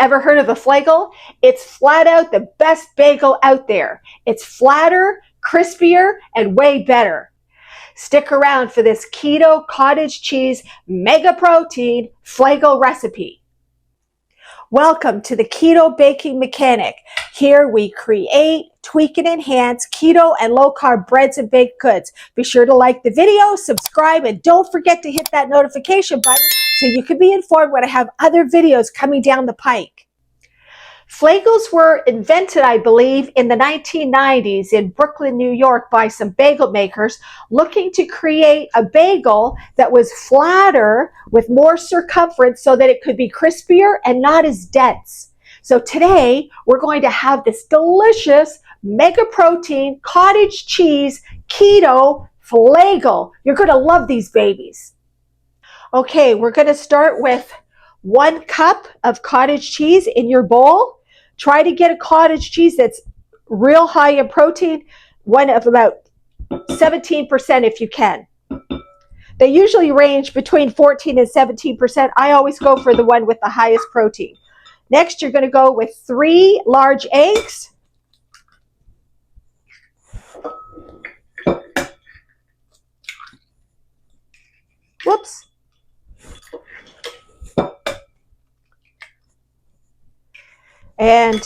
Ever heard of a flagel? It's flat out the best bagel out there. It's flatter, crispier, and way better. Stick around for this Keto Cottage Cheese Mega Protein Flagel recipe. Welcome to the Keto Baking Mechanic. Here we create, tweak, and enhance keto and low-carb breads and baked goods. Be sure to like the video, subscribe, and don't forget to hit that notification button so you can be informed when I have other videos coming down the pike. Flagels were invented, I believe, in the 1990s in Brooklyn, New York by some bagel makers looking to create a bagel that was flatter with more circumference so that it could be crispier and not as dense. So today we're going to have this delicious mega protein cottage cheese keto flagel. You're going to love these babies. Okay, we're going to start with 1 cup of cottage cheese in your bowl. Try to get a cottage cheese that's real high in protein, one of about 17% if you can. They usually range between 14 and 17%. I always go for the one with the highest protein. Next, you're going to go with 3 large eggs. Whoops. And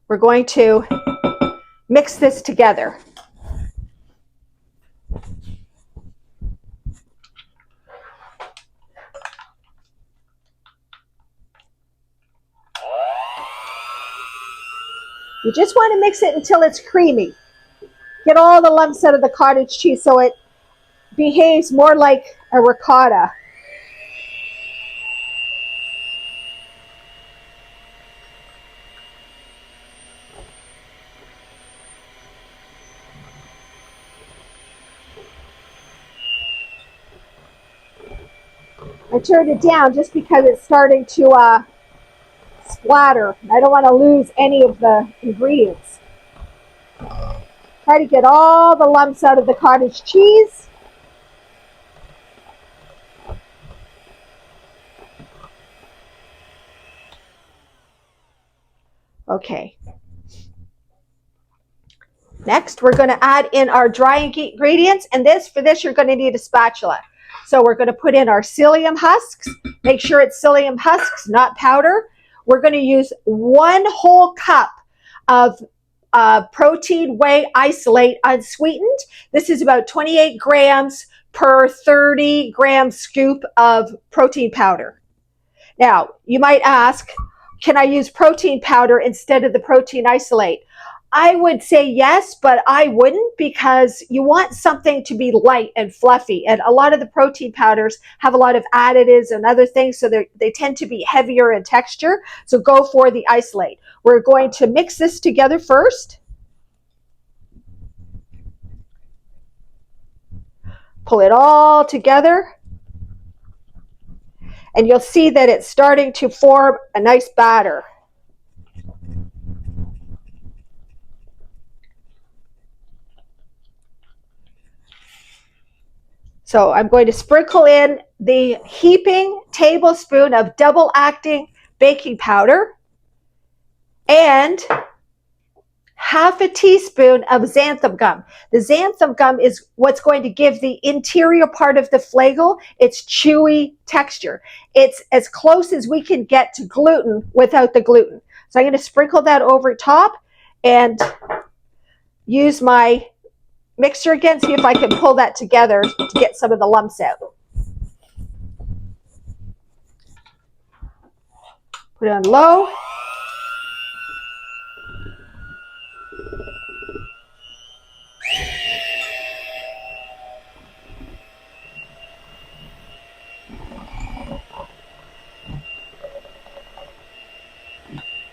we're going to mix this together. You just want to mix it until it's creamy. Get all the lumps out of the cottage cheese so it behaves more like a ricotta. I turned it down just because it's starting to splatter. I don't want to lose any of the ingredients. Try to get all the lumps out of the cottage cheese. Okay. Next, we're going to add in our dry ingredients, and for this you're going to need a spatula. So we're going to put in our psyllium husks. Make sure it's psyllium husks, not powder. We're going to use 1 whole cup of protein whey isolate unsweetened. This is about 28 grams per 30 gram scoop of protein powder. Now, you might ask, can I use protein powder instead of the protein isolate? I would say yes, but I wouldn't, because you want something to be light and fluffy. And a lot of the protein powders have a lot of additives and other things, so they tend to be heavier in texture. So go for the isolate. We're going to mix this together first. Pull it all together. And you'll see that it's starting to form a nice batter. So I'm going to sprinkle in the heaping tablespoon of double-acting baking powder and half a teaspoon of xanthan gum. The xanthan gum is what's going to give the interior part of the flagel its chewy texture. It's as close as we can get to gluten without the gluten. So I'm going to sprinkle that over top and use my mixture again, see if I can pull that together to get some of the lumps out. Put it on low.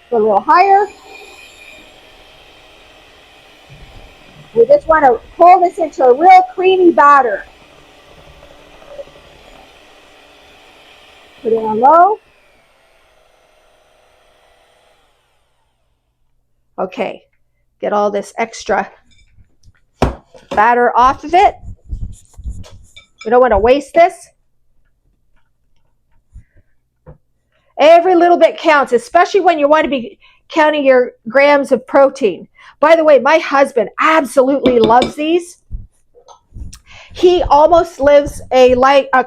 Go a little higher. We just want to pull this into a real creamy batter. Put it on low. Okay, get all this extra batter off of it. We don't want to waste this. Every little bit counts, especially when you want to be counting your grams of protein. By the way, my husband absolutely loves these. He almost lives a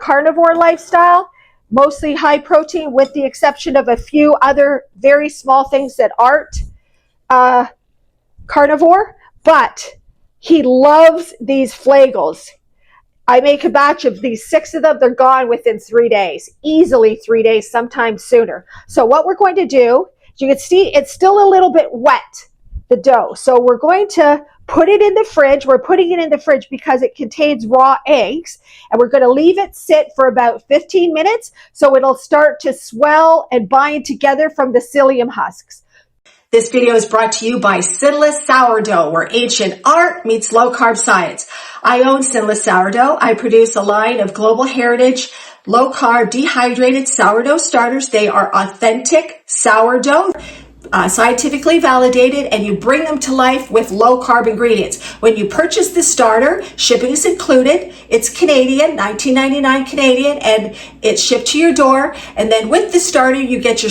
carnivore lifestyle, mostly high protein, with the exception of a few other very small things that aren't uh, carnivore. But he loves these flagels. I make a batch of these 6 of them. They're gone within 3 days, easily 3 days, sometimes sooner. So what we're going to do, you can see it's still a little bit wet, the dough. So we're going to put it in the fridge. We're putting it in the fridge because it contains raw eggs, and we're going to leave it sit for about 15 minutes so it'll start to swell and bind together from the psyllium husks. This video is brought to you by Sinless Sourdough, where ancient art meets low-carb science. I own Sinless Sourdough. I produce a line of global heritage, low-carb, dehydrated sourdough starters. They are authentic sourdough, scientifically validated, and you bring them to life with low-carb ingredients. When you purchase the starter, shipping is included. It's Canadian, $19.99 Canadian, and it's shipped to your door. And then with the starter, you get your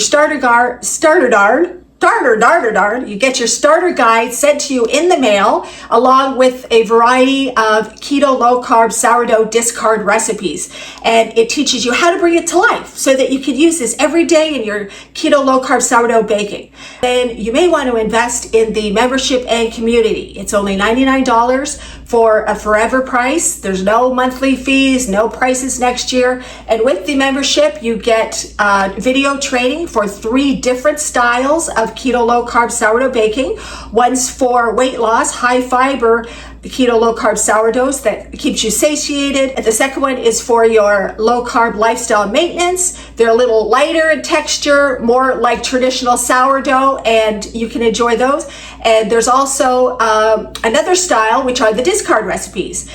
you get your starter guide sent to you in the mail, along with a variety of keto low-carb sourdough discard recipes. And it teaches you how to bring it to life so that you can use this every day in your keto low-carb sourdough baking. Then you may want to invest in the membership and community. It's only $99 for a forever price. There's no monthly fees, no prices next year. And with the membership, you get video training for 3 different styles of keto low-carb sourdough baking. One's for weight loss, high fiber, the keto low-carb sourdoughs that keeps you satiated. And the second one is for your low-carb lifestyle maintenance. They're a little lighter in texture, more like traditional sourdough, and you can enjoy those. And there's also another style, which are the discard recipes.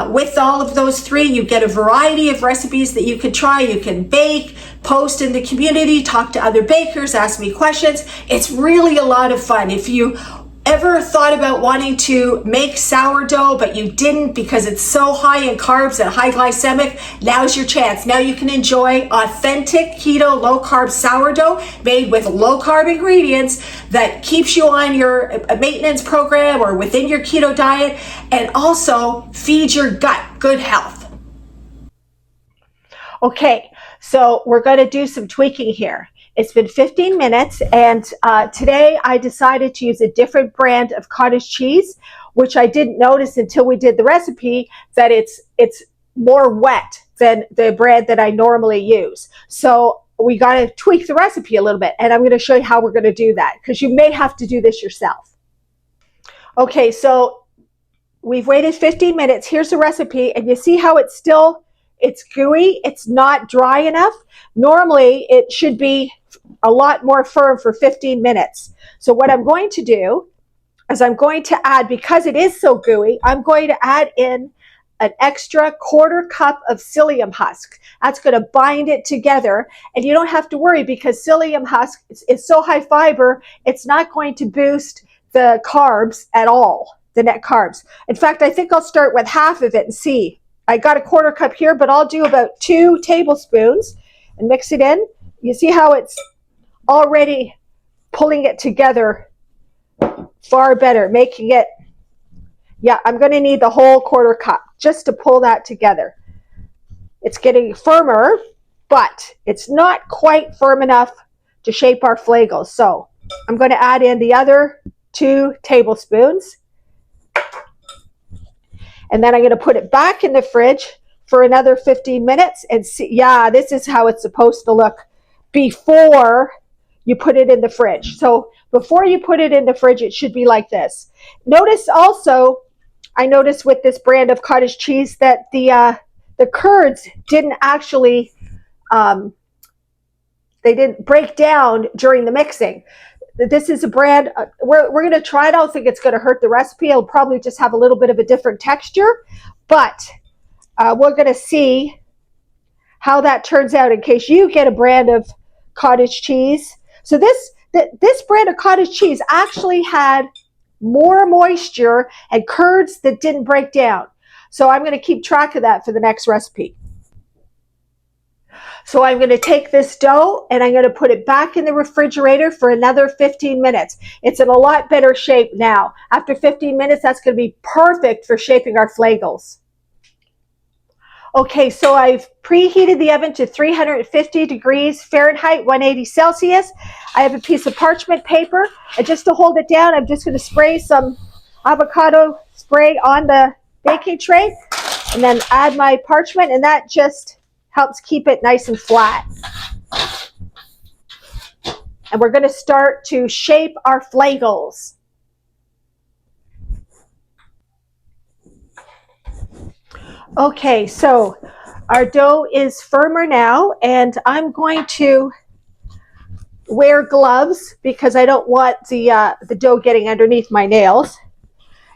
With all of those 3, you get a variety of recipes that you can try. You can bake, post in the community, talk to other bakers, ask me questions. It's really a lot of fun. If you ever thought about wanting to make sourdough, but you didn't because it's so high in carbs and high glycemic, now's your chance. Now you can enjoy authentic keto low-carb sourdough made with low-carb ingredients that keeps you on your maintenance program or within your keto diet, and also feeds your gut good health. Okay, so we're going to do some tweaking here. It's been 15 minutes, and today I decided to use a different brand of cottage cheese, which I didn't notice until we did the recipe, that it's more wet than the brand that I normally use. So we got to tweak the recipe a little bit, and I'm going to show you how we're going to do that, because you may have to do this yourself. Okay, so we've waited 15 minutes. Here's the recipe, and you see how it's gooey. It's not dry enough. Normally, it should be a lot more firm for 15 minutes. So what I'm going to do is I'm going to add, because it is so gooey, I'm going to add in an extra 1/4 cup of psyllium husk. That's going to bind it together, and you don't have to worry because psyllium husk is so high fiber, it's not going to boost the carbs at all, the net carbs. In fact, I think I'll start with half of it and see. I got a 1/4 cup here, but I'll do about 2 tablespoons and mix it in. You see how it's already pulling it together far better, making it, yeah, I'm going to need the whole 1/4 cup just to pull that together. It's getting firmer, but it's not quite firm enough to shape our flagels. So I'm going to add in the other 2 tablespoons. And then I'm going to put it back in the fridge for another 15 minutes and see, yeah, this is how it's supposed to look before you put it in the fridge. So before you put it in the fridge, it should be like this. Notice also, I noticed with this brand of cottage cheese that the curds didn't actually, they didn't break down during the mixing. This is a brand, we're going to try it. I don't think it's going to hurt the recipe. It'll probably just have a little bit of a different texture, but we're going to see how that turns out in case you get a brand of cottage cheese. So this brand of cottage cheese actually had more moisture and curds that didn't break down. So I'm going to keep track of that for the next recipe. So I'm going to take this dough and I'm going to put it back in the refrigerator for another 15 minutes. It's in a lot better shape now. After 15 minutes, that's going to be perfect for shaping our flagels. Okay, so I've preheated the oven to 350 degrees Fahrenheit, 180 Celsius. I have a piece of parchment paper, and just to hold it down, I'm just going to spray some avocado spray on the baking tray, and then add my parchment, and that just helps keep it nice and flat. And we're going to start to shape our flagels. Okay, so our dough is firmer now, and I'm going to wear gloves because I don't want the dough getting underneath my nails.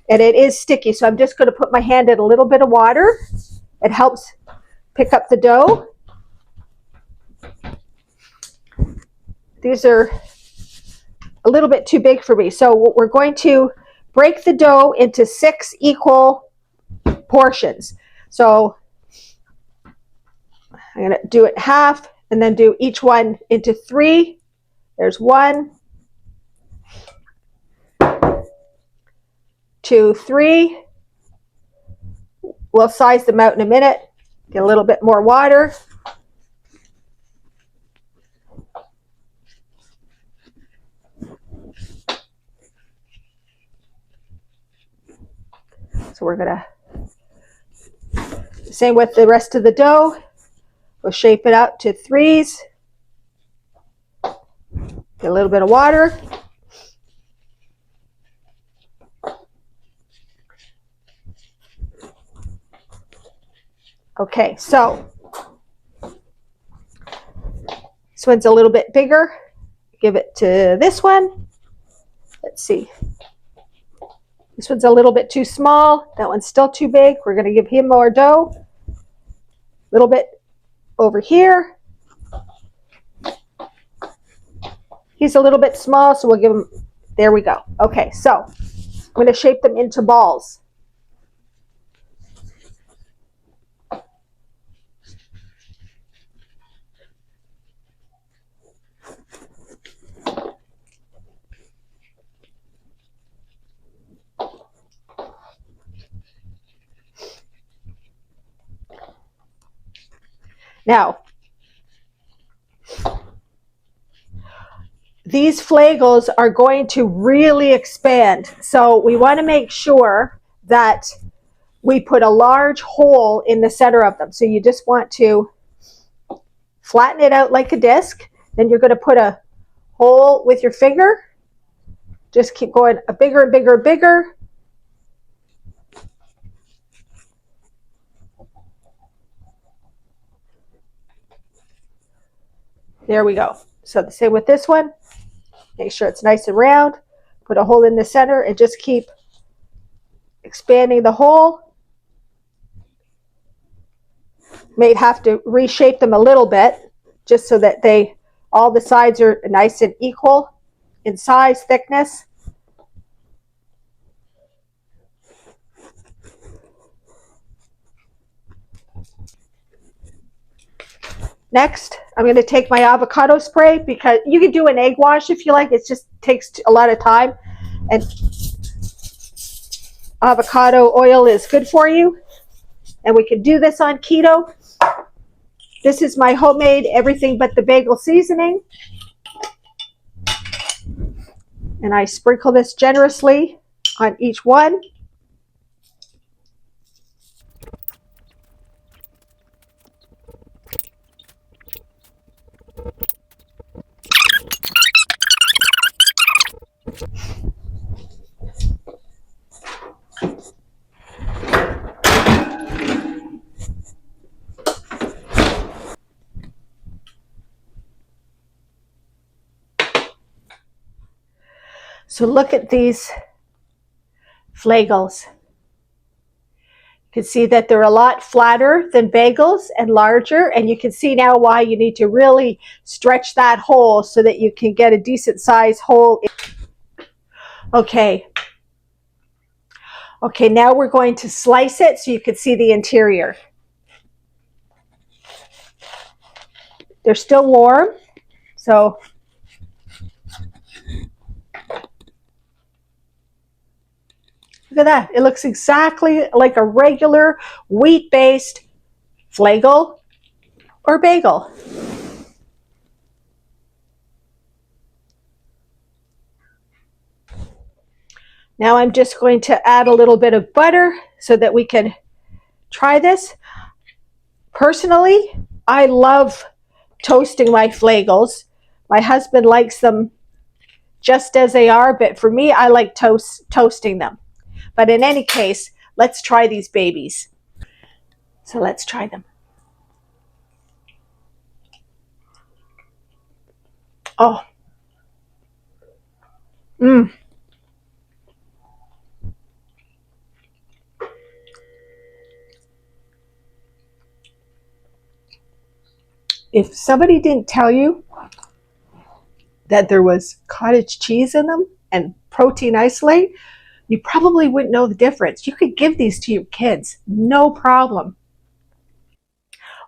And it is sticky, so I'm just going to put my hand in a little bit of water. It helps pick up the dough. These are a little bit too big for me. So we're going to break the dough into 6 equal portions. So I'm going to do it half and then do each one into 3. There's 1, 2, 3. We'll size them out in a minute. Get a little bit more water. So we're going to, same with the rest of the dough. We'll shape it out to 3s. Get a little bit of water. Okay, so this one's a little bit bigger. Give it to this one. Let's see. This one's a little bit too small. That one's still too big. We're going to give him more dough. A little bit over here. He's a little bit small, so we'll give him, there we go. Okay, so I'm going to shape them into balls. Now, these flagels are going to really expand. So we want to make sure that we put a large hole in the center of them. So you just want to flatten it out like a disc. Then you're going to put a hole with your finger. Just keep going a bigger and bigger and bigger. There we go. So the same with this one. Make sure it's nice and round. Put a hole in the center and just keep expanding the hole. May have to reshape them a little bit just so that all the sides are nice and equal in size, thickness. Next, I'm going to take my avocado spray, because you can do an egg wash if you like. It just takes a lot of time, and avocado oil is good for you. And we can do this on keto. This is my homemade everything but the bagel seasoning. And I sprinkle this generously on each one. So look at these flagels. You can see that they're a lot flatter than bagels and larger, and you can see now why you need to really stretch that hole so that you can get a decent size hole. Okay, now we're going to slice it so you can see the interior. They're still warm. So look at that. It looks exactly like a regular wheat-based flagel or bagel. Now I'm just going to add a little bit of butter so that we can try this. Personally, I love toasting my flagels. My husband likes them just as they are, but for me, I like toasting them. But in any case, let's try these babies. So let's try them. Oh, mmm. If somebody didn't tell you that there was cottage cheese in them and protein isolate, you probably wouldn't know the difference. You could give these to your kids, no problem.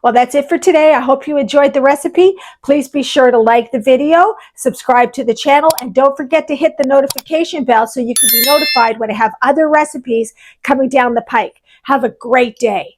Well, that's it for today. I hope you enjoyed the recipe. Please be sure to like the video, subscribe to the channel, and don't forget to hit the notification bell so you can be notified when I have other recipes coming down the pike. Have a great day.